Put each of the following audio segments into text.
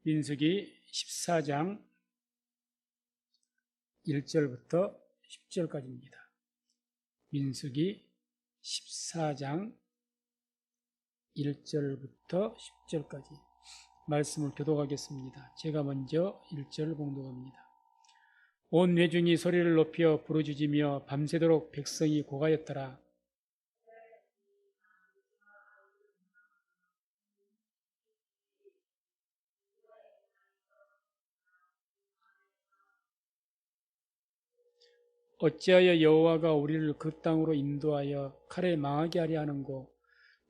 민수기 14장 1절부터 10절까지입니다. 민수기 14장 1절부터 10절까지 말씀을 교독하겠습니다. 제가 먼저 1절 봉독합니다. 온 회중이 소리를 높여 부르짖으며 밤새도록 백성이 고가였더라. 어찌하여 여호와가 우리를 그 땅으로 인도하여 칼에 망하게 하려 하는고?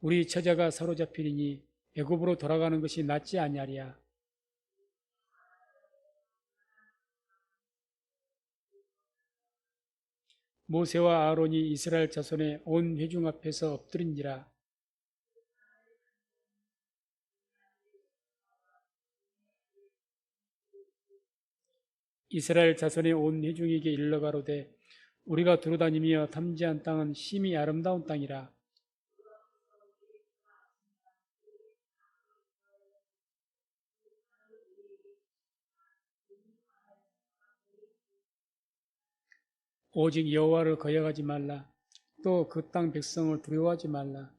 우리 처자가 사로잡히리니 애굽으로 돌아가는 것이 낫지 아니하랴. 모세와 아론이 이스라엘 자손의 온 회중 앞에서 엎드린지라. 이스라엘 자손의 온 회중에게 일러 가로되 우리가 두루다니며 탐지한 땅은 심히 아름다운 땅이라. 오직 여호와를 거역하지 말라. 또 그 땅 백성을 두려워하지 말라.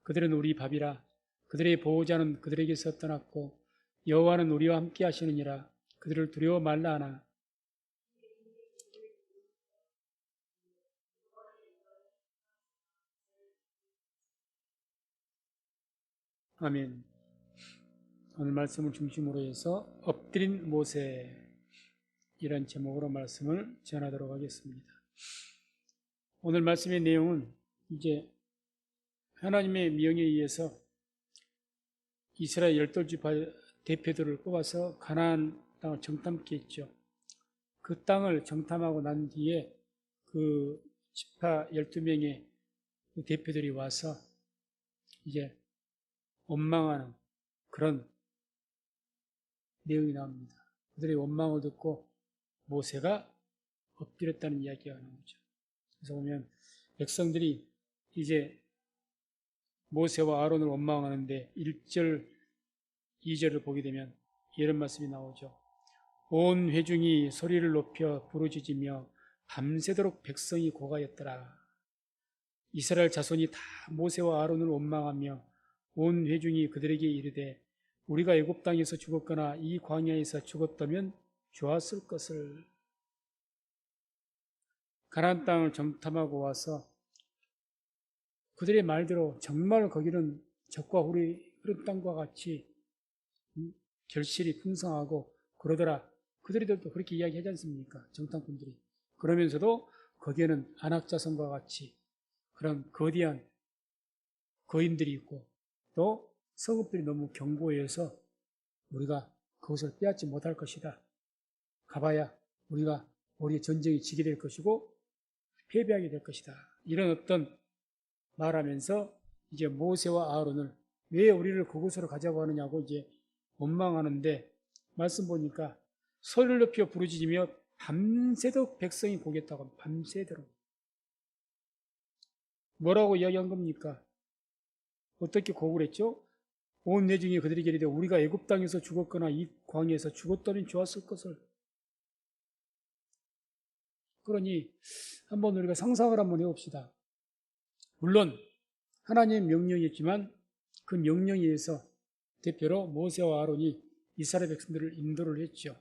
그들은 우리 밥이라. 그들의 보호자는 그들에게서 떠났고 여호와는 우리와 함께 하시느니라. 그들을 두려워 말라 하나. 아멘. 오늘 말씀을 중심으로 해서 엎드린 모세, 이런 제목으로 말씀을 전하도록 하겠습니다. 오늘 말씀의 내용은 이제 하나님의 명에 의해서 이스라엘 12지파 대표들을 뽑아서 가나안 땅을 정탐케 했죠. 그 땅을 정탐하고 난 뒤에 그 지파 12명의 대표들이 와서 이제 원망하는 그런 내용이 나옵니다. 그들의 원망을 듣고 모세가 엎드렸다는 이야기가 나오죠. 그래서 보면 백성들이 이제 모세와 아론을 원망하는데 1절, 2절을 보게 되면 이런 말씀이 나오죠. 온 회중이 소리를 높여 부르짖으며 밤새도록 백성이 고가였더라. 이스라엘 자손이 다 모세와 아론을 원망하며 온 회중이 그들에게 이르되 우리가 애굽 땅에서 죽었거나 이 광야에서 죽었다면 좋았을 것을. 가나안 땅을 정탐하고 와서 그들의 말대로 정말 거기는 적과 꿀이 흐른 땅과 같이 결실이 풍성하고 그러더라. 그들도 그렇게 이야기하지 않습니까? 정탐꾼들이. 그러면서도 거기에는 안악자손과 같이 그런 거대한 거인들이 있고 또 성읍들이 너무 견고해서 우리가 그것을 빼앗지 못할 것이다. 가봐야 우리가 우리의 전쟁이 지게 될 것이고 패배하게 될 것이다. 이런 어떤 말하면서 이제 모세와 아론을 왜 우리를 그곳으로 가자고 하느냐고 이제 원망하는데 말씀 보니까 소리를 높여 부르짖으며 밤새도록 백성이 보겠다고 합니다. 밤새도록. 뭐라고 이야기한 겁니까? 어떻게 고구를 했죠? 온 회중이 그들에게 이르되 우리가 애굽 땅에서 죽었거나 이 광야에서 죽었다면 좋았을 것을. 그러니 한번 우리가 상상을 한번 해봅시다. 물론 하나님의 명령이었지만 그 명령에 의해서 대표로 모세와 아론이 이스라엘 백성들을 인도를 했죠.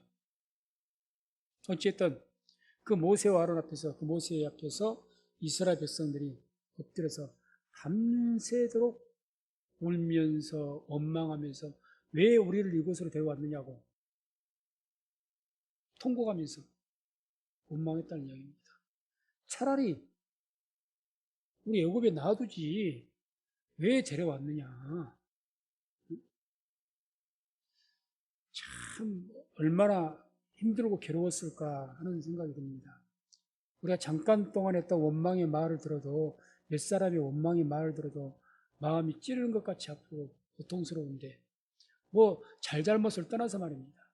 어쨌든 그 모세와 아론 앞에서 그 모세 앞에서 이스라엘 백성들이 엎드려서 밤새도록 울면서 원망하면서 왜 우리를 이곳으로 데려왔느냐고 통곡하면서 원망했다는 이야기입니다. 차라리 우리 애굽에 놔두지 왜 데려왔느냐. 참 얼마나 힘들고 괴로웠을까 하는 생각이 듭니다. 우리가 잠깐 동안 했던 원망의 말을 들어도 몇 사람의 원망의 말을 들어도 마음이 찌르는 것 같이 아프고 고통스러운데 뭐 잘잘못을 떠나서 말입니다.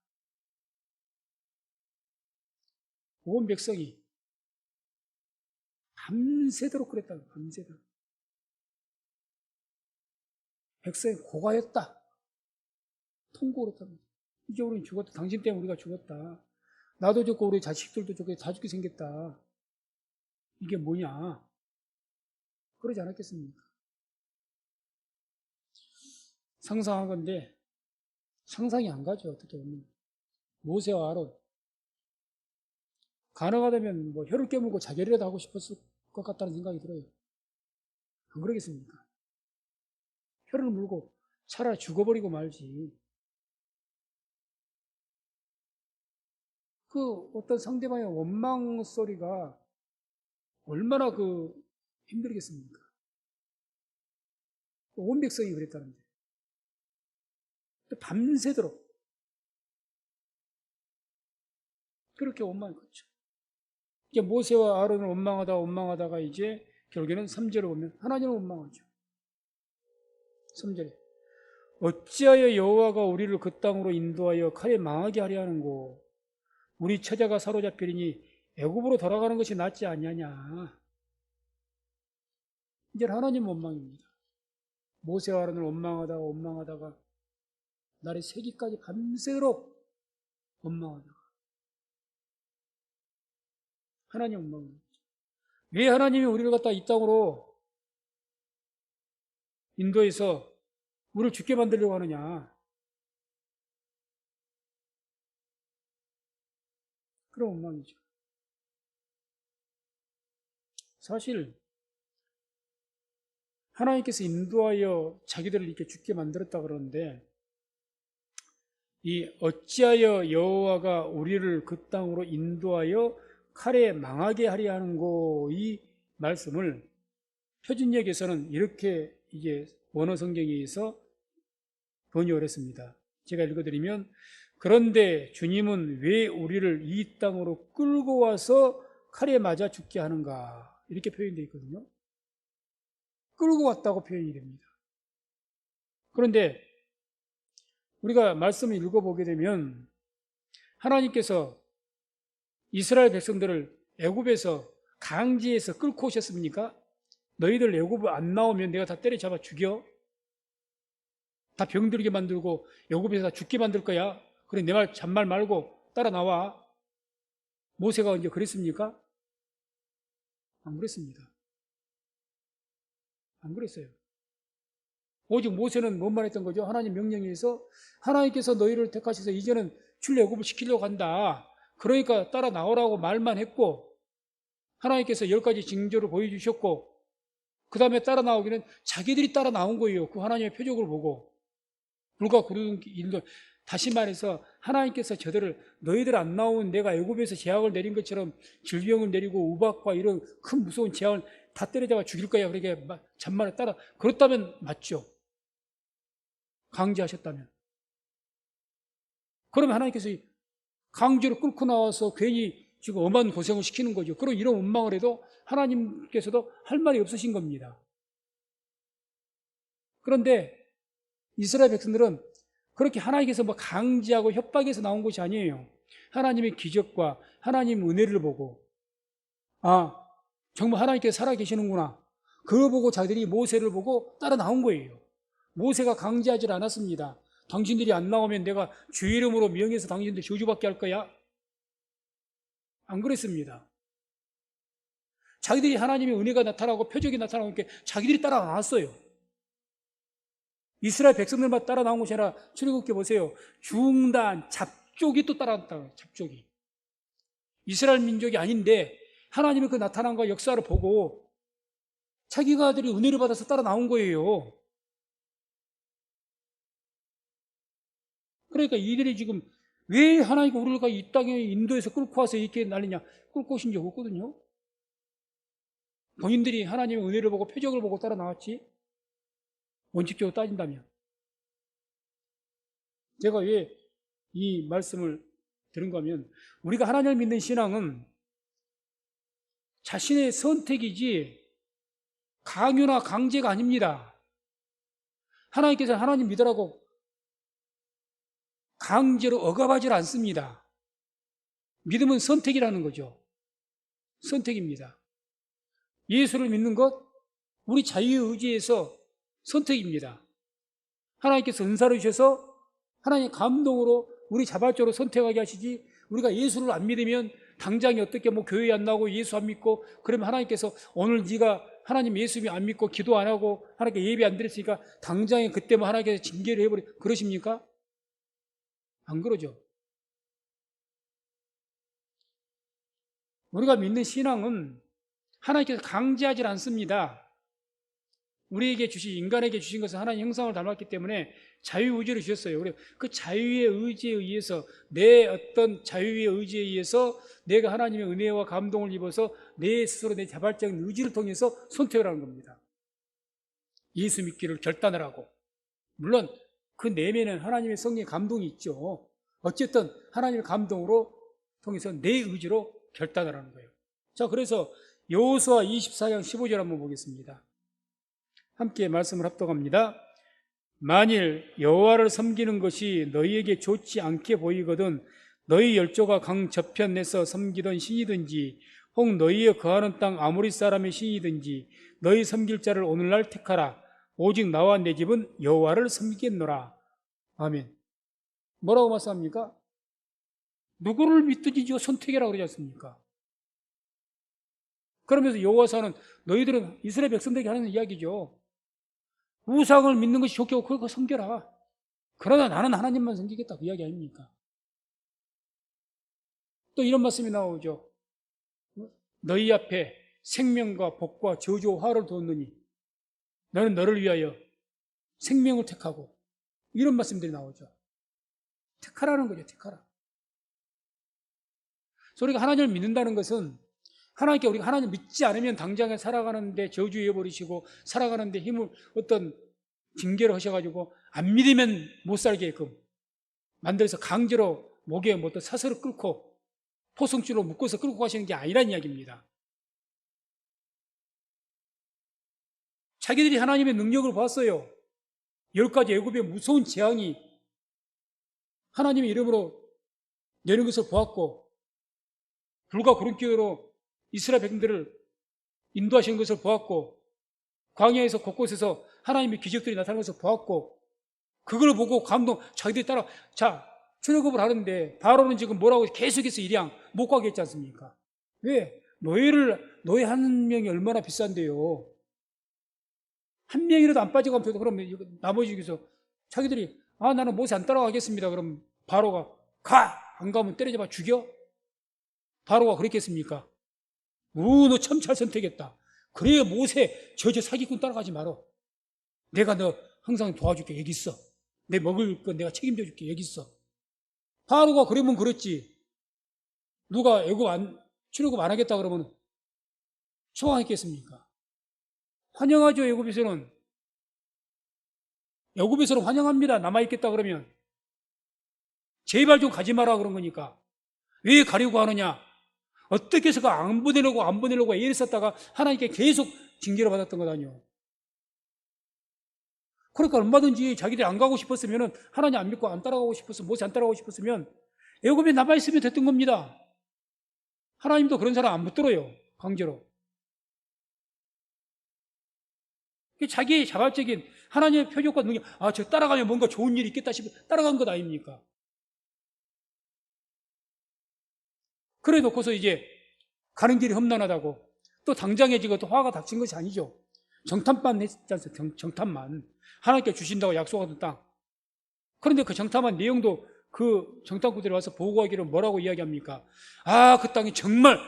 온 백성이 밤새도록 그랬다고. 밤새도록. 백성이 고가였다. 통곡을 했답니다. 이제 우리는 죽었다. 당신 때문에 우리가 죽었다. 나도 죽고 우리 자식들도 죽고 다 죽게 생겼다. 이게 뭐냐? 그러지 않았겠습니까? 상상한 건데 상상이 안 가죠. 어떻게 보면. 모세와 아론 가능하다면 뭐 혀를 깨물고 자결이라도 하고 싶었을 것 같다는 생각이 들어요. 안 그러겠습니까? 혀를 물고 차라리 죽어버리고 말지. 그 어떤 상대방의 원망 소리가 얼마나 힘들겠습니까? 온 백성이 그랬다는데. 또 밤새도록 그렇게 원망을 했죠. 이제 모세와 아론을 원망하다가 이제 결국에는 3절에 보면 하나님을 원망하죠. 3절에 어찌하여 여호와가 우리를 그 땅으로 인도하여 칼에 망하게 하려 하는고 우리 처자가 사로잡히리니 애굽으로 돌아가는 것이 낫지 않냐냐. 이제 하나님 원망입니다. 모세와 아론을 원망하다가 날이 새기까지 밤새도록 원망하다가 하나님 원망입니다. 왜 하나님이 우리를 갖다 이 땅으로 인도해서 우리를 죽게 만들려고 하느냐. 그런 원망이죠. 사실 하나님께서 인도하여 자기들을 이렇게 죽게 만들었다 그러는데 이 어찌하여 여호와가 우리를 그 땅으로 인도하여 칼에 망하게 하려 하는고 이 말씀을 표준역에서는 이렇게 이제 원어 성경에서 번역을 했습니다. 제가 읽어드리면 그런데 주님은 왜 우리를 이 땅으로 끌고 와서 칼에 맞아 죽게 하는가 이렇게 표현되어 있거든요. 끌고 왔다고 표현이 됩니다. 그런데 우리가 말씀을 읽어보게 되면 하나님께서 이스라엘 백성들을 애굽에서 강지에서 끌고 오셨습니까? 너희들 애굽 안 나오면 내가 다 때려잡아 죽여. 다 병들게 만들고 애굽에서 다 죽게 만들 거야. 그래 내 말 잔말 말고 따라 나와. 모세가 언제 그랬습니까? 안 그랬습니다. 안 그랬어요. 오직 모세는 뭔 했던 거죠? 하나님 명령에 의해서 하나님께서 너희를 택하셔서 이제는 출애굽을 시키려고 한다. 그러니까 따라 나오라고 말만 했고 하나님께서 10가지 징조를 보여주셨고 그 다음에 따라 나오기는 자기들이 따라 나온 거예요. 그 하나님의 표적을 보고 불과 구름 인도 다시 말해서 하나님께서 저들을 너희들 안 나온 내가 애굽에서 재앙을 내린 것처럼 질병을 내리고 우박과 이런 큰 무서운 재앙을 다 때려잡아 죽일 거야. 그렇게 잔말을 따라 그렇다면 맞죠. 강제하셨다면. 그러면 하나님께서 강제로 끌고 나와서 괜히 지금 엄한 고생을 시키는 거죠. 그럼 이런 원망을 해도 하나님께서도 할 말이 없으신 겁니다. 그런데 이스라엘 백성들은 그렇게 하나님께서 강제하고 협박해서 나온 것이 아니에요. 하나님의 기적과 하나님 은혜를 보고 정말 하나님께서 살아계시는구나. 그걸 보고 자기들이 모세를 보고 따라 나온 거예요. 모세가 강제하지 않았습니다. 당신들이 안 나오면 내가 주의 이름으로 명해서 당신들 저주받게 할 거야. 안 그랬습니다. 자기들이 하나님의 은혜가 나타나고 표적이 나타나니까 자기들이 따라 나왔어요. 이스라엘 백성들만 따라 나온 것이 아니라 출애굽기 보세요. 중단, 잡족이 또 따라왔다. 잡족이. 이스라엘 민족이 아닌데 하나님의 그 나타남과 역사를 보고 자기가들이 은혜를 받아서 따라 나온 거예요. 그러니까 이들이 지금 왜 하나님이 우리가 이 땅에 인도에서 끌고 와서 이렇게 난리냐. 끌고 오신 적 없거든요. 본인들이 하나님의 은혜를 보고 표적을 보고 따라 나왔지. 원칙적으로 따진다면. 제가 왜 이 말씀을 들은가 하면 우리가 하나님을 믿는 신앙은 자신의 선택이지 강요나 강제가 아닙니다. 하나님께서 하나님 믿으라고 강제로 억압하지 않습니다. 믿음은 선택이라는 거죠. 선택입니다. 예수를 믿는 것 우리 자유의지에서 선택입니다. 하나님께서 은사를 주셔서 하나님의 감동으로 우리 자발적으로 선택하게 하시지, 우리가 예수를 안 믿으면 당장에 어떻게 뭐 교회 안 나오고 예수 안 믿고 그러면 하나님께서 오늘 네가 하나님 예수 안 믿고 기도 안 하고 하나님께 예배 안 드렸으니까 당장에 그때만 하나님께서 징계를 해버리 그러십니까? 안 그러죠. 우리가 믿는 신앙은 하나님께서 강제하지 않습니다. 우리에게 주신, 인간에게 주신 것은 하나님 형상을 닮았기 때문에 자유의지를 주셨어요. 그리고 그 자유의 의지에 의해서, 내 어떤 자유의 의지에 의해서 내가 하나님의 은혜와 감동을 입어서 내 스스로 내 자발적인 의지를 통해서 선택을 하는 겁니다. 예수 믿기를 결단을 하고, 물론 그 내면에는 하나님의 성령의 감동이 있죠. 어쨌든 하나님의 감동으로 통해서 내 의지로 결단을 하는 거예요. 자, 그래서 여호수아 24장 15절 한번 보겠습니다. 함께 말씀을 합독합니다. 만일 여호와를 섬기는 것이 너희에게 좋지 않게 보이거든 너희 열조가 강 저편에서 섬기던 신이든지 혹 너희의 거하는 땅 아모리 사람의 신이든지 너희 섬길 자를 오늘날 택하라. 오직 나와 내 집은 여호와를 섬기겠노라. 아멘. 뭐라고 말씀합니까? 누구를 믿든지 선택이라고 그러지 않습니까? 그러면서 여호와서는 너희들은 이스라엘 백성들에게 하는 이야기죠. 우상을 믿는 것이 좋게 하고 그거 섬겨라. 그러나 나는 하나님만 섬기겠다, 그 이야기 아닙니까? 또 이런 말씀이 나오죠. 너희 앞에 생명과 복과 저주와 화를 두었느니 너는 너를 위하여 생명을 택하고, 이런 말씀들이 나오죠. 택하라는 거죠. 택하라. 그래서 우리가 하나님을 믿는다는 것은 하나님께, 우리가 하나님 믿지 않으면 당장에 살아가는데 저주해 버리시고 살아가는데 힘을 어떤 징계를 하셔가지고 안 믿으면 못 살게끔 만들어서 강제로 목에 뭐 어떤 사슬을 끌고 포승줄로 묶어서 끌고 가시는 게 아니란 이야기입니다. 자기들이 하나님의 능력을 봤어요. 10가지 애굽의 무서운 재앙이 하나님의 이름으로 내는 것을 보았고, 불과 구름기로 이스라엘 백성들을 인도하시는 것을 보았고, 광야에서 곳곳에서 하나님의 기적들이 나타나는 것을 보았고, 그걸 보고 감동, 자기들이 따라, 자, 출애굽을 하는데 바로는 지금 뭐라고 계속해서 일양 못 가게 했지 않습니까? 왜? 노예 한 명이 얼마나 비싼데요. 한 명이라도 안 빠져가면, 그러면 나머지 중에서 자기들이, 나는 모세 안 따라가겠습니다. 그럼 바로가, 안 가면 때려잡아 죽여? 바로가 그랬겠습니까? 너 참 잘 선택했다. 그래, 모세, 저 사기꾼 따라가지 마라. 내가 너 항상 도와줄게. 여기 있어. 내 먹을 건 내가 책임져 줄게. 여기 있어. 바로가 그러면 그랬지. 누가 출애굽 안 하겠다 그러면 소망했겠습니까? 환영하죠. 애굽에서는 환영합니다. 남아있겠다 그러면. 제발 좀 가지 마라 그런 거니까. 왜 가려고 하느냐? 어떻게 해서가 안 보내려고 애를 썼다가 하나님께 계속 징계를 받았던 거다니요. 그러니까 얼마든지 자기들이 안 가고 싶었으면, 하나님 안 믿고 안 따라가고 싶었으면, 모세 안 따라가고 싶었으면 애굽에 남아있으면 됐던 겁니다. 하나님도 그런 사람 안 붙들어요. 강제로. 자기의 자발적인 하나님의 표적과 능력, 저 따라가면 뭔가 좋은 일이 있겠다 싶어 따라간 것 아닙니까? 그래 놓고서 이제 가는 길이 험난하다고 또 당장에 지금 또 화가 닥친 것이 아니죠. 정탐만 했지 않습니까? 정탐만. 하나님께 주신다고 약속하던 땅. 그런데 그 정탐한 내용도 그 정탐꾼들이 와서 보고하기를 뭐라고 이야기합니까? 그 땅이 정말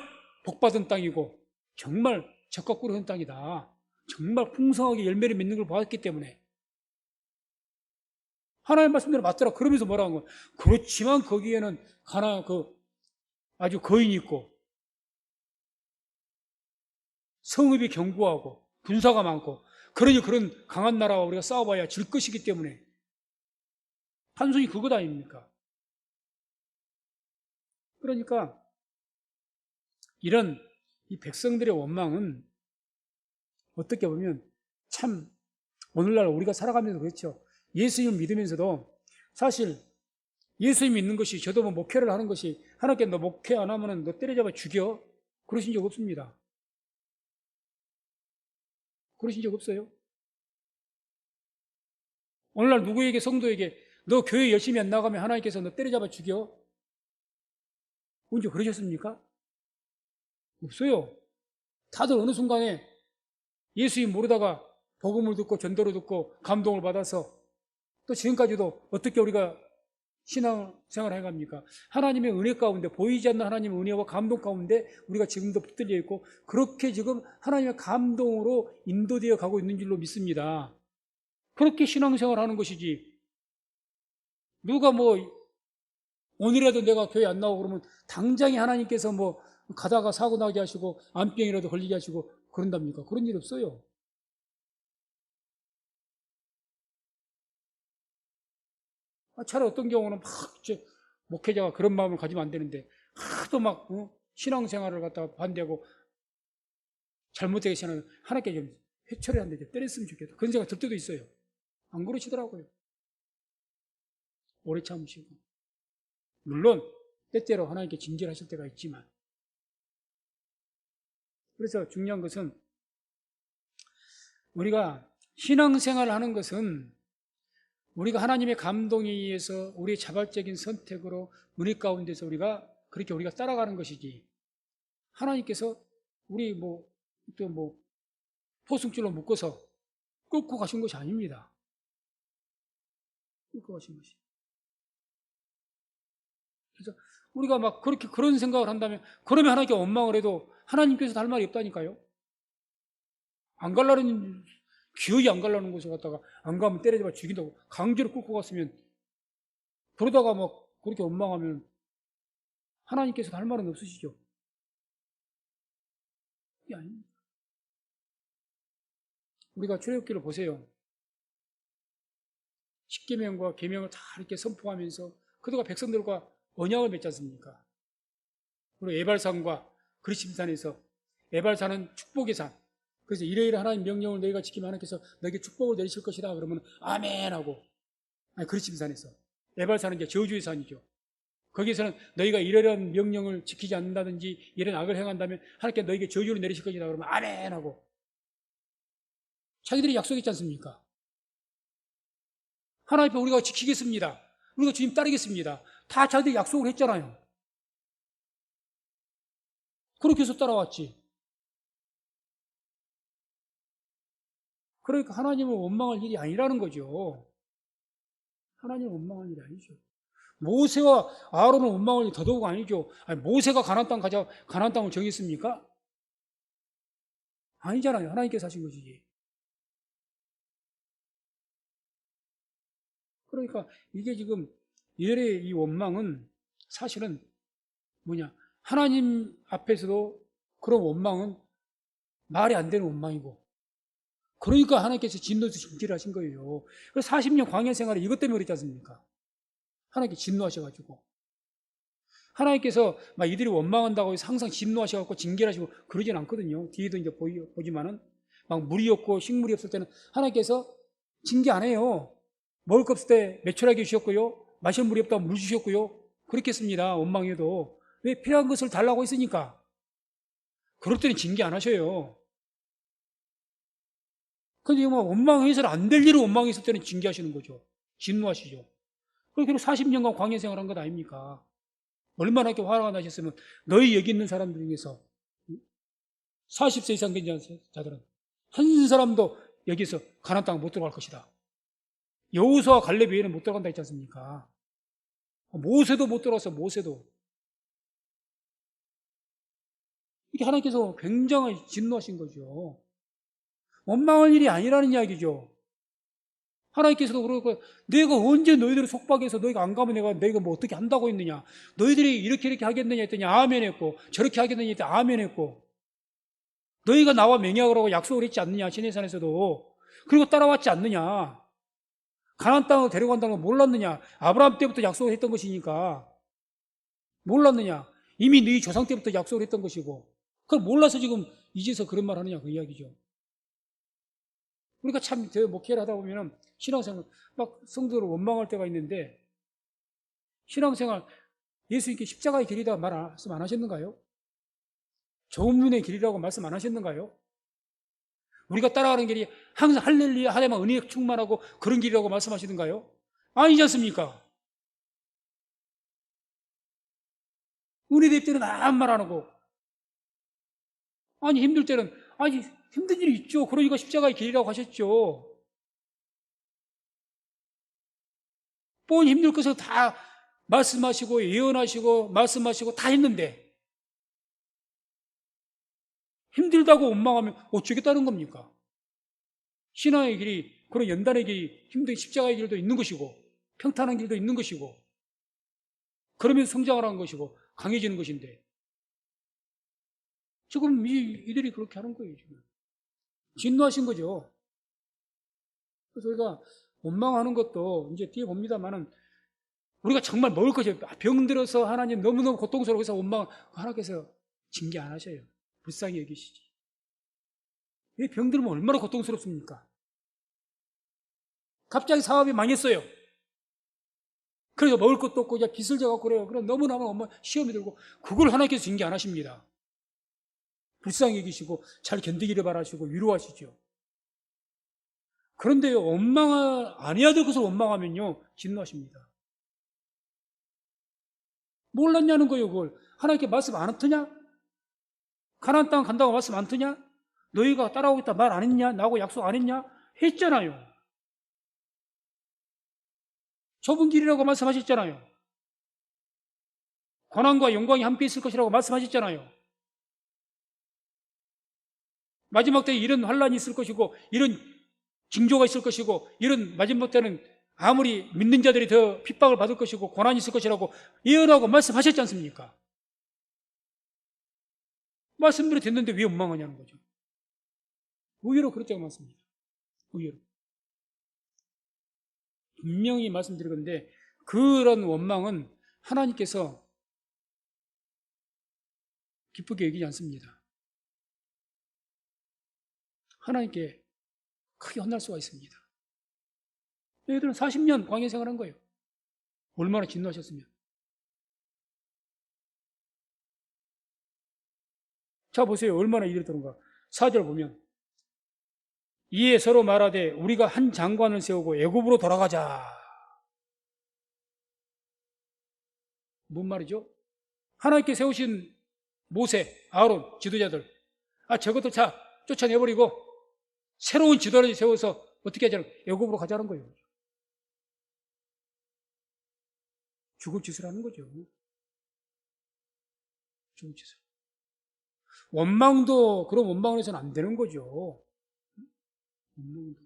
복받은 땅이고 정말 적과 꿀이 흐르는 땅이다. 정말 풍성하게 열매를 맺는 걸 보았기 때문에 하나님 말씀대로 맞더라. 그러면서 뭐라고 한 거야? 그렇지만 거기에는 아주 거인이 있고 성읍이 견고하고 군사가 많고, 그러니 그런 강한 나라와 우리가 싸워봐야 질 것이기 때문에 한순이 그것 아닙니까? 그러니까 이런 이 백성들의 원망은 어떻게 보면 참 오늘날 우리가 살아가면서 그렇죠. 예수님을 믿으면서도 사실 예수님 믿는 것이, 저도 뭐 목회를 하는 것이, 하나님께 너 목회 안 하면 너 때려잡아 죽여? 그러신 적 없습니다. 그러신 적 없어요? 오늘날 누구에게, 성도에게 너 교회 열심히 안 나가면 하나님께서 너 때려잡아 죽여? 언제 그러셨습니까? 없어요. 다들 어느 순간에 예수님 모르다가 복음을 듣고 전도를 듣고 감동을 받아서 또 지금까지도 어떻게 우리가 신앙생활을 해갑니까? 하나님의 은혜 가운데, 보이지 않는 하나님의 은혜와 감동 가운데 우리가 지금도 붙들려 있고, 그렇게 지금 하나님의 감동으로 인도되어 가고 있는 줄로 믿습니다. 그렇게 신앙생활을 하는 것이지, 누가 뭐 오늘이라도 내가 교회 안 나오고 그러면 당장에 하나님께서 뭐 가다가 사고 나게 하시고 암병이라도 걸리게 하시고 그런답니까? 그런 일 없어요. 차라리 어떤 경우는 막 목회자가 그런 마음을 가지면 안 되는데 하도 막 신앙생활을 갖다가 반대하고 잘못되게 신앙을 하나님께 좀 회초리 한 대 때렸으면 좋겠다. 그런 생각 들 때도 있어요. 안 그러시더라고요. 오래 참으시고. 물론 때때로 하나님께 진질하실 때가 있지만, 그래서 중요한 것은 우리가 신앙생활을 하는 것은 우리가 하나님의 감동에 의해서 우리의 자발적인 선택으로 은혜 가운데서 그렇게 우리가 따라가는 것이지, 하나님께서 우리 또 포승줄로 묶어서 끌고 가신 것이 아닙니다. 끌고 가신 것이. 그래서 우리가 막 그렇게 그런 생각을 한다면, 그러면 하나님께 원망을 해도 하나님께서 할 말이 없다니까요. 안 갈라는, 기어이 안 갈라는 곳에 갔다가 안 가면 때려잡아 죽인다고 강제로 끌고 갔으면, 그러다가 막 그렇게 원망하면 하나님께서 할 말은 없으시죠. 이게 아닙니다. 우리가 출애굽기를 보세요. 십계명과 계명을 다 이렇게 선포하면서 그동안 백성들과 언약을 맺지 않습니까? 그리고 에발산과 그리심산에서, 에발산은 축복의 산. 그래서 이러이러 하나님 명령을 너희가 지키면 하나님께서 너에게 축복을 내리실 것이다. 그러면 아멘 하고, 그리심산에서. 에발산은 이제 저주의 산이죠. 거기에서는 너희가 이러이러한 명령을 지키지 않는다든지 이런 악을 행한다면 하나님께 너에게 저주를 내리실 것이다. 그러면 아멘 하고. 자기들이 약속했지 않습니까? 하나님 앞에 우리가 지키겠습니다. 우리가 주님 따르겠습니다. 다 자기들이 약속을 했잖아요. 그렇게 해서 따라왔지. 그러니까 하나님을 원망할 일이 아니라는 거죠. 하나님을 원망할 일이 아니죠. 모세와 아론을 원망할 일이 더더욱 아니죠. 모세가 가나안 땅 가자, 가나안 땅을 정했습니까? 아니잖아요. 하나님께서 하신 것이지. 그러니까 이게 지금 이들의 이 원망은 사실은 하나님 앞에서도 그런 원망은 말이 안 되는 원망이고, 그러니까 하나님께서 진노에서 중지를 하신 거예요. 그래서 40년 광야 생활에 이것 때문에 그랬지 않습니까? 하나님께 진노하셔가지고. 하나님께서 막 이들이 원망한다고 해서 항상 진노하셔가지고 징계를 하시고 그러진 않거든요. 뒤에도 이제 보지만은 막 물이 없고 식물이 없을 때는 하나님께서 징계 안 해요. 먹을 것 없을 때 매출하게 주셨고요. 마실 물이 없다면 물 주셨고요. 그렇겠습니다. 원망해도. 왜? 필요한 것을 달라고 했으니까. 그럴 때는 징계 안 하셔요. 근데 원망해서는 안 될 일을 원망했을 때는 징계하시는 거죠. 진노하시죠. 그렇게 40년간 광야 생활한 것 아닙니까? 얼마나 이렇게 화가 나셨으면 너희 여기 있는 사람들 중에서 40세 이상 된 자들은 한 사람도 여기서 가나안 땅 못 들어갈 것이다. 여호수아와 갈렙 외에는 못 들어간다 했지 않습니까? 모세도 못 들어갔어. 모세도. 이게 하나님께서 굉장히 진노하신 거죠. 원망할 일이 아니라는 이야기죠. 하나님께서도 그러고, 내가 언제 너희들을 속박해서 너희가 안 가면 내가 뭐 어떻게 한다고 했느냐. 너희들이 이렇게 하겠느냐 했더니 아멘 했고, 저렇게 하겠느냐 했더니 아멘 했고, 너희가 나와 맹약을 하고 약속을 했지 않느냐, 시내산에서도. 그리고 따라왔지 않느냐. 가나안 땅으로 데려간다는 걸 몰랐느냐. 아브라함 때부터 약속을 했던 것이니까. 몰랐느냐. 이미 너희 조상 때부터 약속을 했던 것이고, 그걸 몰라서 지금 이제서 그런 말 하느냐, 그 이야기죠. 우리가 참 목회를 하다 보면 신앙생활 막 성도를 원망할 때가 있는데, 신앙생활 예수님께 십자가의 길이다 말씀 안 하셨는가요? 좋은 눈의 길이라고 말씀 안 하셨는가요? 우리가 따라가는 길이 항상 할렐루야 하야만 은혜 충만하고 그런 길이라고 말씀하시던가요? 아니지 않습니까? 은혜 될 때는 아무 말 안 하고, 아니 힘들 때는 아니 힘든 일이 있죠. 그러니까 십자가의 길이라고 하셨죠. 뻔히 힘들 것을 다 말씀하시고 예언하시고 말씀하시고 다 했는데 힘들다고 원망하면 어쩌겠다는 겁니까? 신앙의 길이, 그런 연단의 길이, 힘든 십자가의 길도 있는 것이고 평탄한 길도 있는 것이고 그러면서 성장을 하는 것이고 강해지는 것인데 지금 이들이 그렇게 하는 거예요. 지금 진노하신 거죠. 그래서 우리가 원망하는 것도 이제 뒤에 봅니다만은 우리가 정말 먹을 것이 병들어서 하나님 너무너무 고통스러워서 해서 원망, 하나님께서 징계 안 하셔요. 불쌍히 여기시지. 왜 병들면 얼마나 고통스럽습니까? 갑자기 사업이 망했어요. 그래서 먹을 것도 없고 이제 빚을 져갖고 그래요. 그럼 너무너무 엄마 시험이 들고 그걸 하나님께서 징계 안 하십니다. 불쌍히 여기시고 잘 견디기를 바라시고 위로하시죠. 그런데 원망을 안 해야 될 것을 원망하면요 진노하십니다. 몰랐냐는 거예요. 그걸 하나님께 말씀 안 듣냐? 가나안 땅 간다고 말씀 안 듣냐? 너희가 따라오겠다 말 안 했냐? 나하고 약속 안 했냐? 했잖아요. 좁은 길이라고 말씀하셨잖아요. 고난과 영광이 함께 있을 것이라고 말씀하셨잖아요. 마지막 때에 이런 환란이 있을 것이고 이런 징조가 있을 것이고 이런 마지막 때는 아무리 믿는 자들이 더 핍박을 받을 것이고 고난이 있을 것이라고 예언하고 말씀하셨지 않습니까? 말씀대로 됐는데 왜 원망하냐는 거죠. 의외로 그렇다고 말씀입니다. 의외로. 분명히 말씀드리건데 그런 원망은 하나님께서 기쁘게 여기지 않습니다. 하나님께 크게 혼날 수가 있습니다. 얘들은 40년 광야 생활한 거예요. 얼마나 진노하셨으면. 자 보세요. 얼마나 이랬던가. 4절 보면 이에 서로 말하되 우리가 한 장관을 세우고 애굽으로 돌아가자. 뭔 말이죠? 하나님께 세우신 모세, 아론, 지도자들 저것들 자 쫓아내버리고 새로운 지도자를 세워서 어떻게 하자는 애굽으로 가자는 거예요. 죽을 짓을 하는 거죠. 죽을 짓을. 원망도 그런 원망을 해서는 안 되는 거죠. 원망도.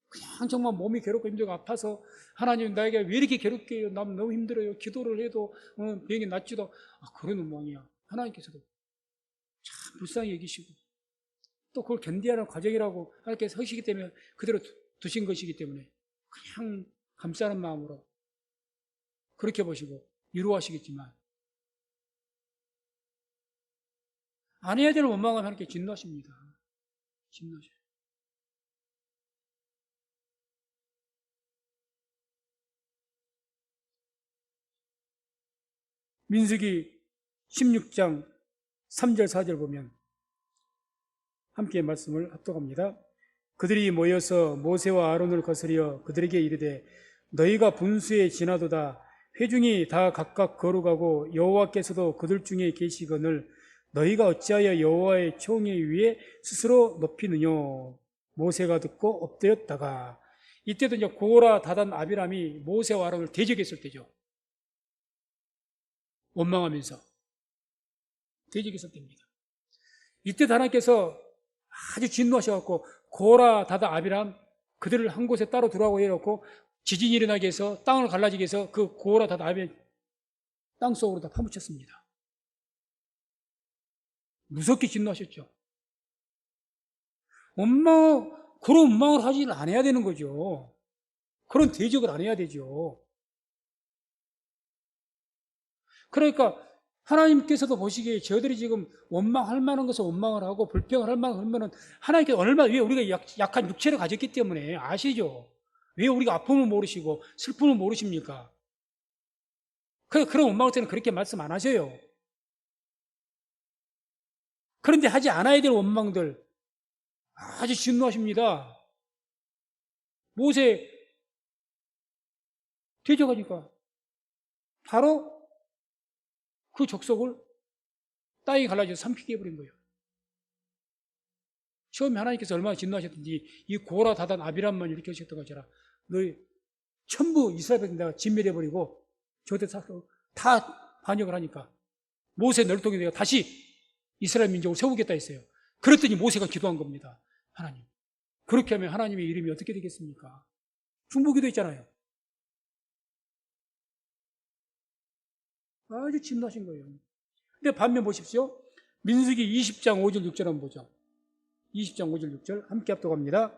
그냥 정말 몸이 괴롭고 힘들고 아파서 하나님 나에게 왜 이렇게 괴롭게 해요? 난 너무 힘들어요. 기도를 해도 병이 낫지도. 그런 원망이야. 하나님께서도 참 불쌍히 여기시고 또 그걸 견디하는 과정이라고 하나님께서 하시기 때문에 그대로 두신 것이기 때문에 그냥 감싸는 마음으로 그렇게 보시고 위로하시겠지만 안 해야 될 원망은 하나님께 진노하십니다. 진노하셔요. 민수기 16장 3절 4절 보면 함께 말씀을 합독합니다. 그들이 모여서 모세와 아론을 거스려 그들에게 이르되 너희가 분수에 지나도다 회중이 다 각각 거룩하고 여호와께서도 그들 중에 계시거늘 너희가 어찌하여 여호와의 총에 위에 스스로 높이느냐. 모세가 듣고 엎드렸다가 이때도 이제 고라 다단 아비람이 모세와 아론을 대적했을 때죠. 원망하면서 대적했을 때입니다. 이때 하나님께서 아주 진노하셔갖고 고라 다단 아비람 그들을 한 곳에 따로 들어가고 해놓고 지진이 일어나게 해서 땅을 갈라지게 해서 그 고라 다단 아비람 땅 속으로 다 파묻혔습니다. 무섭게 진노하셨죠. 그런 원망을 하지 안 해야 되는 거죠. 그런 대적을 안 해야 되죠. 그러니까 하나님께서도 보시기에 저들이 지금 원망할 만한 것을 원망을 하고 불평을 할 만한 것은 하나님께서 얼마나 왜 우리가 약한 육체를 가졌기 때문에 아시죠? 왜 우리가 아픔을 모르시고 슬픔을 모르십니까? 그런 원망할 때는 그렇게 말씀 안 하셔요. 그런데 하지 않아야 될 원망들 아주 진노하십니다. 모세 대적하니까 바로 그 족속을 땅이 갈라져서 삼키게 해버린 거예요. 처음에 하나님께서 얼마나 진노하셨든지 이 고라 다단 아비람만 이렇게 하셨던 것처럼 너희 전부 이스라엘 백성 내가 진멸해버리고 저때 다 반역을 하니까 모세 너를 통해 내가 다시 이스라엘 민족을 세우겠다 했어요. 그랬더니 모세가 기도한 겁니다. 하나님. 그렇게 하면 하나님의 이름이 어떻게 되겠습니까? 중보기도 있잖아요. 아주 진노하신 거예요. 근데 반면 보십시오. 민수기 20장 5절 6절 한번 보죠. 20장 5절 6절 함께 합독합니다.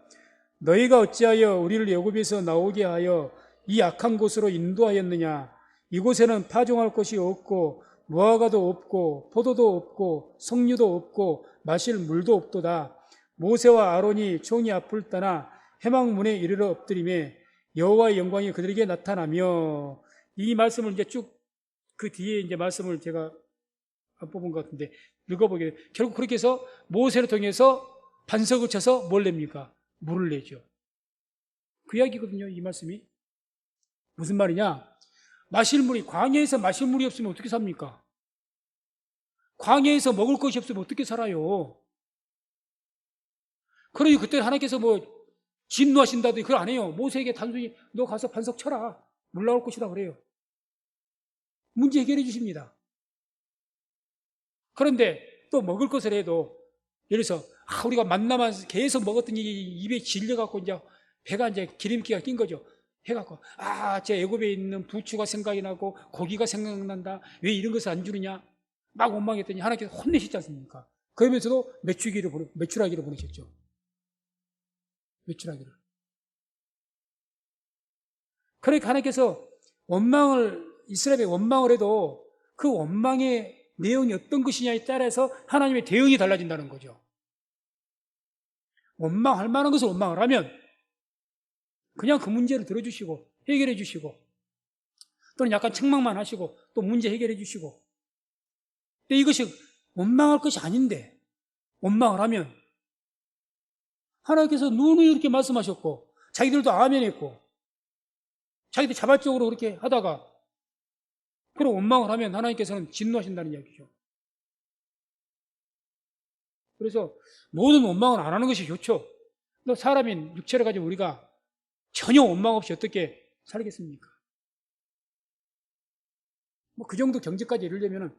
너희가 어찌하여 우리를 애굽에서 나오게 하여 이 악한 곳으로 인도하였느냐? 이곳에는 파종할 곳이 없고 무화과도 없고 포도도 없고 석류도 없고 마실 물도 없도다. 모세와 아론이 총이 앞을 떠나 회막문에 이르러 엎드리매 여호와의 영광이 그들에게 나타나며, 이 말씀을 이제 쭉 그 뒤에 이제 말씀을 제가 안 뽑은 것 같은데 읽어보게 돼요. 결국 그렇게 해서 모세를 통해서 반석을 쳐서 뭘 냅니까? 물을 내죠. 그 이야기거든요, 이 말씀이. 무슨 말이냐? 마실 물이, 광야에서 마실 물이 없으면 어떻게 삽니까? 광야에서 먹을 것이 없으면 어떻게 살아요? 그러니 그때 하나님께서 뭐 진노하신다더니 그걸 안 해요. 모세에게 단순히 너 가서 반석 쳐라. 물 나올 것이다 그래요. 문제 해결해 주십니다. 그런데 또 먹을 것을 해도 예를 들어서 우리가 만나만 계속 먹었더니 입에 질려갖고 이제 배가 이제 기름기가 낀 거죠. 해갖고 제 애굽에 있는 부추가 생각이 나고 고기가 생각난다. 왜 이런 것을 안 주느냐? 막 원망했더니 하나님께서 혼내셨지 않습니까? 그러면서도 메추라기를 보내셨죠. 메추라기를. 그러니까 하나님께서 이스라엘에 원망을 해도 그 원망의 내용이 어떤 것이냐에 따라서 하나님의 대응이 달라진다는 거죠. 원망할 만한 것을 원망을 하면 그냥 그 문제를 들어주시고 해결해 주시고, 또는 약간 책망만 하시고 또 문제 해결해 주시고. 근데 이것이 원망할 것이 아닌데 원망을 하면 하나님께서 누누이 이렇게 말씀하셨고 자기들도 아멘 했고 자기들 자발적으로 그렇게 하다가 그런 원망을 하면 하나님께서는 진노하신다는 이야기죠. 그래서 모든 원망을 안 하는 것이 좋죠. 또 사람인 육체를 가지고 우리가 전혀 원망 없이 어떻게 살겠습니까? 뭐 그 정도 경지까지 이르려면은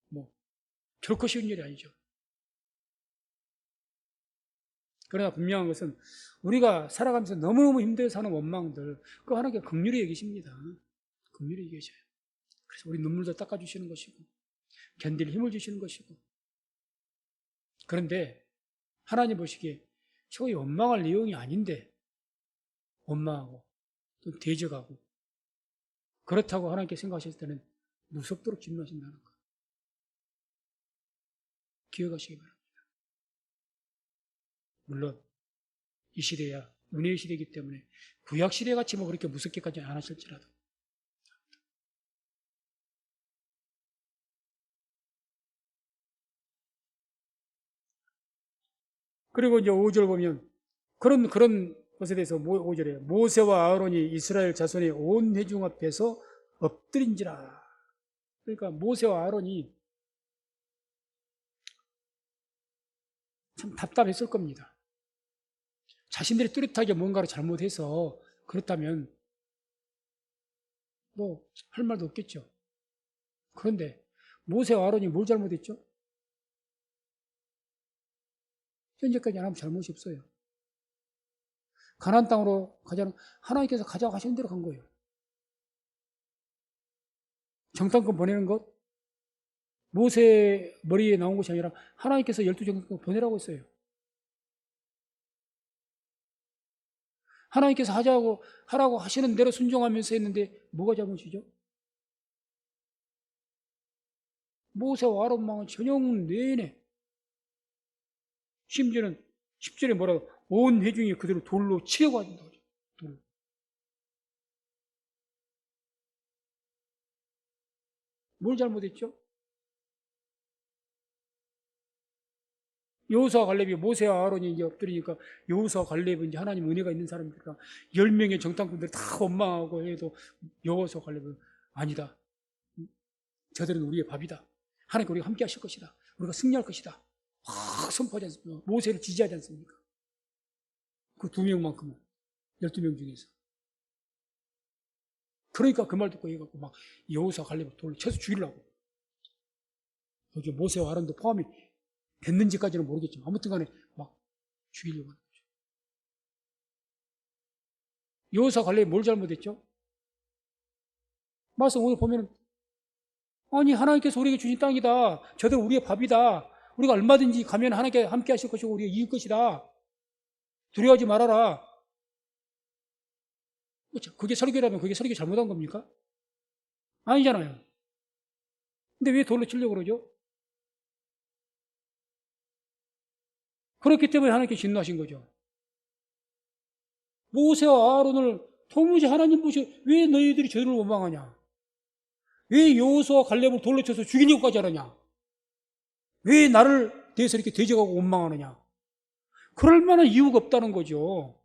뭐 결코 쉬운 일이 아니죠. 그러나 분명한 것은 우리가 살아가면서 너무너무 힘들어 사는 원망들, 그거 하나님께 긍휼히 여기십니다. 긍휼히 여기셔요. 그래서 우리 눈물도 닦아주시는 것이고 견딜 힘을 주시는 것이고. 그런데 하나님 보시기에 저거 원망할 내용이 아닌데 원망하고 또 대적하고 그렇다고 하나님께 생각하셨을 때는 무섭도록 진노하신다는 거 기억하시기 바랍니다. 물론 이 시대야 은혜의 시대이기 때문에 구약 시대 같이 뭐 그렇게 무섭게까지 안 하실지라도. 그리고 이제 5절 보면 그런 것에 대해서 5절에 모세와 아론이 이스라엘 자손의 온 회중 앞에서 엎드린지라. 그러니까 모세와 아론이 참 답답했을 겁니다. 자신들이 뚜렷하게 뭔가를 잘못해서 그렇다면 뭐 할 말도 없겠죠. 그런데 모세와 아론이 뭘 잘못했죠? 현재까지 아무 잘못이 없어요. 가나안 땅으로 가자는 하나님께서 가자고 하시는 대로 간 거예요. 정탐꾼 보내는 것 모세 머리에 나온 것이 아니라 하나님께서 12정탐꾼 보내라고 했어요. 하나님께서 하라고 하시는 대로 순종하면서 했는데 뭐가 잘못이죠? 모세와 아론망은 저녁 내내, 심지어는 10절에 뭐라고 온 회중이 그대로 돌로 치려고 한다고 하죠. 돌로. 뭘 잘못했죠? 여호수아 갈렙이 모세와 아론이 이제 엎드리니까 여호수아 갈렙은 이제 하나님 은혜가 있는 사람들이라 10명의 정탐꾼들이 다 원망하고 해도 여호수아 갈렙은 아니다. 저들은 우리의 밥이다. 하나님과 우리가 함께 하실 것이다. 우리가 승리할 것이다. 확 선포하지 않습니까? 모세를 지지하지 않습니까? 그 2명만큼은 12명 중에서. 그러니까 그 말 듣고 해갖고 막 여호수아 갈렙을 돌로 쳐서 죽이려고. 여기 모세와 아론도 포함이 됐는지까지는 모르겠지만 아무튼 간에 막 죽이려고 하는 거죠. 여호수아 갈렙이 뭘 잘못했죠? 말씀 오늘 보면은 아니 하나님께서 우리에게 주신 땅이다. 저들 우리의 밥이다. 우리가 얼마든지 가면 하나님께 함께 하실 것이고 우리가 이길 것이다. 두려워하지 말아라. 그게 설교라면 그게 설교 잘못한 겁니까? 아니잖아요. 근데 왜 돌로 치려고 그러죠? 그렇기 때문에 하나님께 진노하신 거죠. 모세와 아론을 도무지 하나님 보시 왜 너희들이 저들을 원망하냐? 왜 여호수아와 갈렙을 돌로 쳐서 죽이려고까지 하느냐? 왜 나를 대해서 이렇게 대적하고 원망하느냐? 그럴 만한 이유가 없다는 거죠.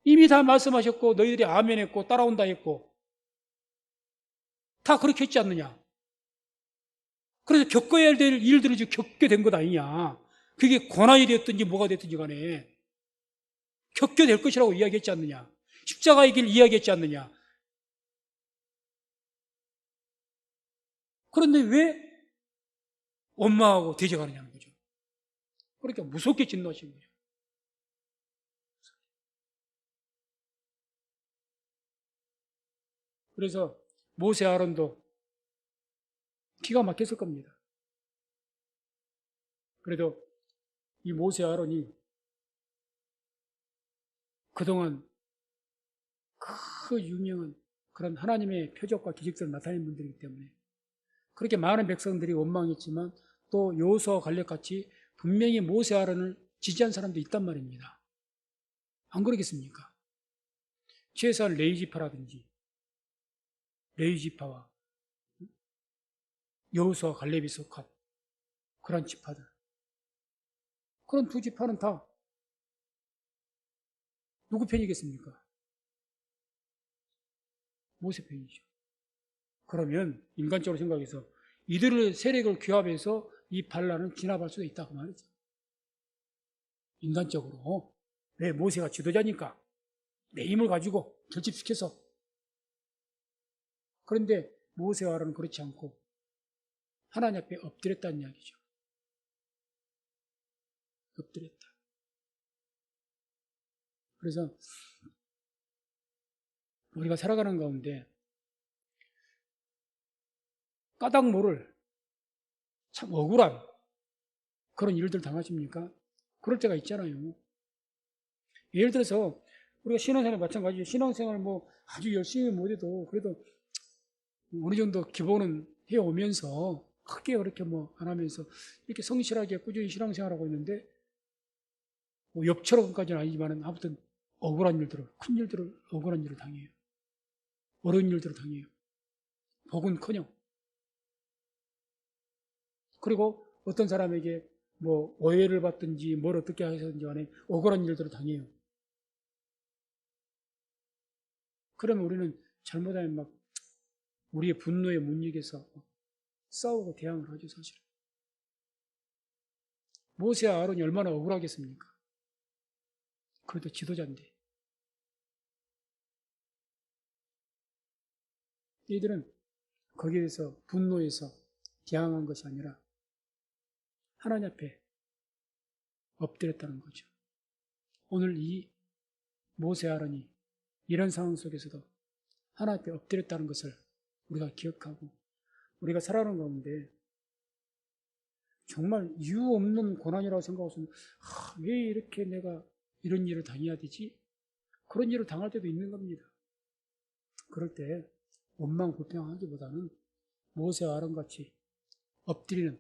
이미 다 말씀하셨고 너희들이 아멘 했고 따라온다 했고 다 그렇게 했지 않느냐? 그래서 겪어야 될 일들을 지금 겪게 된 것 아니냐? 그게 고난이 되었든지 뭐가 됐든지 간에 겪게 될 것이라고 이야기했지 않느냐? 십자가의 길 이야기했지 않느냐? 그런데 왜 원망하고 대적하느냐는 거죠. 그러니까 무섭게 진노하신 거죠. 그래서 모세 아론도 기가 막혔을 겁니다. 그래도 이 모세 아론이 그동안 그 유명한 그런 하나님의 표적과 기적들을 나타낸 분들이기 때문에 그렇게 많은 백성들이 원망했지만 또 여호수아와 갈렙같이 분명히 모세 아론을 지지한 사람도 있단 말입니다. 안 그러겠습니까? 최소한 레위지파라든지 레위지파와 여호수아와 갈렙이 속한 그런 지파들, 그런 두 지파는 다 누구 편이겠습니까? 모세 편이죠. 그러면 인간적으로 생각해서 이들의 세력을 규합해서 이 반란은 진압할 수도 있다 그 말이죠. 인간적으로. 왜? 모세가 지도자니까 내 힘을 가지고 결집시켜서. 그런데 모세와 아론은 그렇지 않고 하나님 앞에 엎드렸다는 이야기죠. 엎드렸다. 그래서 우리가 살아가는 가운데 까닭 모를 참 억울한 그런 일들 당하십니까? 그럴 때가 있잖아요. 예를 들어서 우리가 신앙생활 마찬가지죠. 신앙생활 뭐 아주 열심히 못해도 그래도 어느 정도 기본은 해오면서 크게 그렇게 뭐 안 하면서 이렇게 성실하게 꾸준히 신앙생활하고 있는데 뭐 엽처럼까지는 아니지만 아무튼 억울한 일들을, 큰 일들을, 억울한 일을 당해요. 어려운 일들을 당해요. 복은커녕. 그리고 어떤 사람에게 뭐 오해를 받든지 뭘 어떻게 하셨든지 간에 억울한 일들을 당해요. 그러면 우리는 잘못하면 막 우리의 분노에 못 이겨서 싸우고 대항을 하죠, 사실은. 모세와 아론이 얼마나 억울하겠습니까? 그래도 지도자인데. 이들은 거기에 대해서 분노해서 대항한 것이 아니라 하나님 앞에 엎드렸다는 거죠. 오늘 이 모세 아론이 이런 상황 속에서도 하나님 앞에 엎드렸다는 것을 우리가 기억하고 우리가 살아가는 가운데 정말 이유 없는 고난이라고 생각하면 왜 이렇게 내가 이런 일을 당해야 되지? 그런 일을 당할 때도 있는 겁니다. 그럴 때 원망 불평하기보다는 모세와 아론같이 엎드리는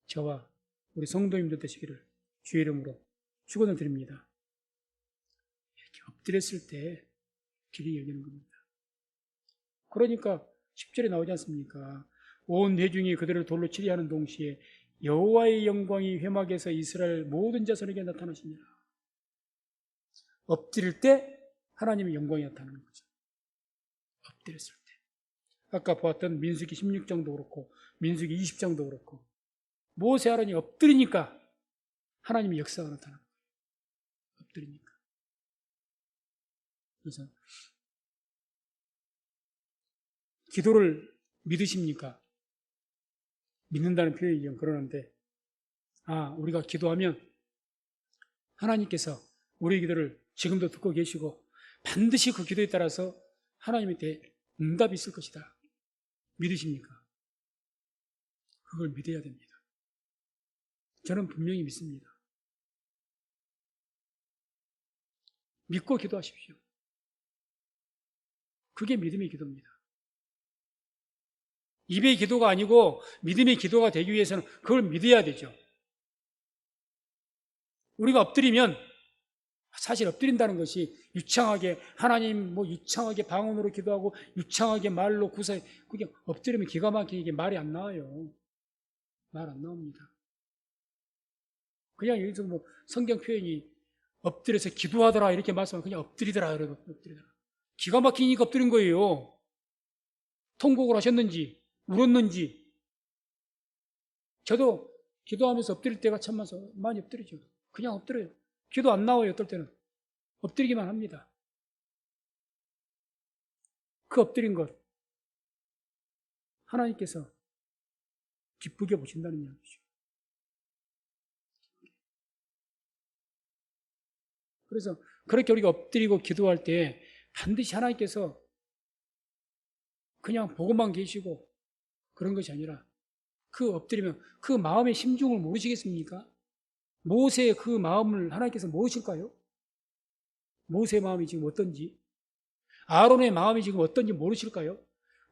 저와 우리 성도님들 되시기를 주의 이름으로 축원을 드립니다. 이렇게 엎드렸을 때 길이 열리는 겁니다. 그러니까 10절에 나오지 않습니까? 온 회중이 그들을 돌로 치리하는 동시에 여호와의 영광이 회막에서 이스라엘 모든 자손에게 나타나시니라. 엎드릴 때 하나님의 영광이 나타나는 거죠. 엎드렸을 때. 아까 보았던 민수기 16장도 그렇고 민수기 20장도 그렇고 모세 하나님이 엎드리니까 하나님의 역사가 나타나는 거예요. 엎드리니까. 그래서 기도를 믿으십니까? 믿는다는 표현이 좀 그러는데, 우리가 기도하면 하나님께서 우리의 기도를 지금도 듣고 계시고 반드시 그 기도에 따라서 하나님한테 응답이 있을 것이다. 믿으십니까? 그걸 믿어야 됩니다. 저는 분명히 믿습니다. 믿고 기도하십시오. 그게 믿음의 기도입니다. 입의 기도가 아니고 믿음의 기도가 되기 위해서는 그걸 믿어야 되죠. 우리가 엎드리면 사실 엎드린다는 것이 유창하게 하나님 유창하게 방언으로 기도하고 유창하게 말로 구사해 그게 엎드리면 기가 막히게 말이 안 나와요. 말 안 나옵니다. 그냥 여기서 성경 표현이 엎드려서 기도하더라 이렇게 말씀하면 그냥 엎드리더라 그래도 엎드리더라. 기가 막히니까 엎드린 거예요. 통곡을 하셨는지 울었는지. 저도 기도하면서 엎드릴 때가 참 많이 엎드리죠. 그냥 엎드려요. 기도 안 나와요. 어떨 때는 엎드리기만 합니다. 그 엎드린 것 하나님께서 기쁘게 보신다는 이야기죠. 그래서 그렇게 우리가 엎드리고 기도할 때 반드시 하나님께서 그냥 보고만 계시고 그런 것이 아니라 그 엎드리면 그 마음의 심중을 모르시겠습니까? 모세의 그 마음을 하나님께서 모르실까요? 모세의 마음이 지금 어떤지, 아론의 마음이 지금 어떤지 모르실까요?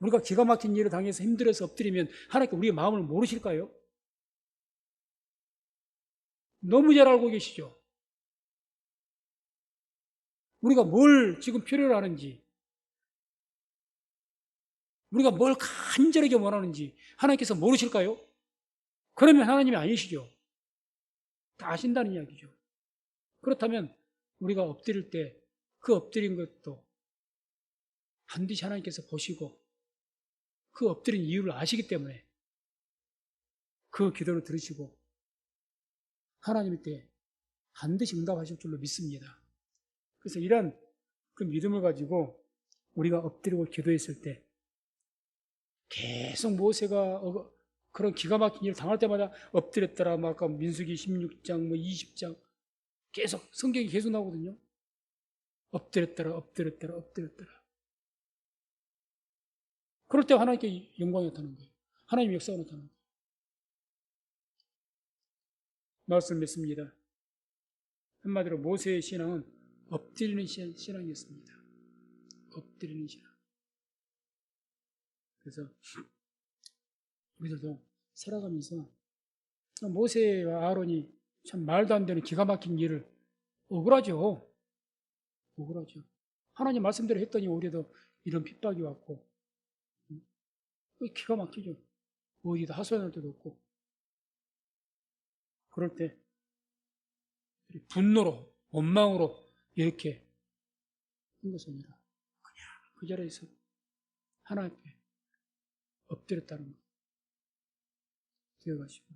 우리가 기가 막힌 일을 당해서 힘들어서 엎드리면 하나님께 우리의 마음을 모르실까요? 너무 잘 알고 계시죠? 우리가 뭘 지금 필요로 하는지, 우리가 뭘 간절하게 원하는지 하나님께서 모르실까요? 그러면 하나님이 아니시죠. 다 아신다는 이야기죠. 그렇다면 우리가 엎드릴 때 그 엎드린 것도 반드시 하나님께서 보시고 그 엎드린 이유를 아시기 때문에 그 기도를 들으시고 하나님 때 반드시 응답하실 줄로 믿습니다. 그래서 이런 그 믿음을 가지고 우리가 엎드리고 기도했을 때 계속 모세가 그런 기가 막힌 일을 당할 때마다 엎드렸더라. 아까 민수기 16장 20장 계속 성경이 계속 나오거든요. 엎드렸더라. 그럴 때 하나님께 영광이 나타나는 거예요. 하나님의 역사가 나타나는 거예요. 말씀 맺습니다. 한마디로 모세의 신앙은 엎드리는 신앙이었습니다. 엎드리는 신앙. 그래서 우리들도 살아가면서 모세와 아론이 참 말도 안 되는 기가 막힌 일을 억울하죠. 하나님 말씀대로 했더니 우리도 이런 핍박이 왔고 기가 막히죠. 어디다 하소연할 때도 없고. 그럴 때 분노로 원망으로 이렇게 한 것이 아니라 그냥 그 자리에서 하나님 앞에 엎드렸다는 것 기억하시고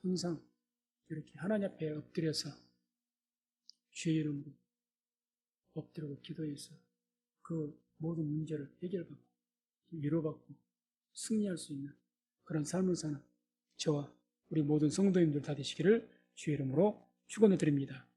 항상 이렇게 하나님 앞에 엎드려서 주의 이름으로 엎드리고 기도해서 그 모든 문제를 해결받고 위로받고 승리할 수 있는 그런 삶을 사는 저와 우리 모든 성도님들 다 되시기를 주의 이름으로 축원을 드립니다.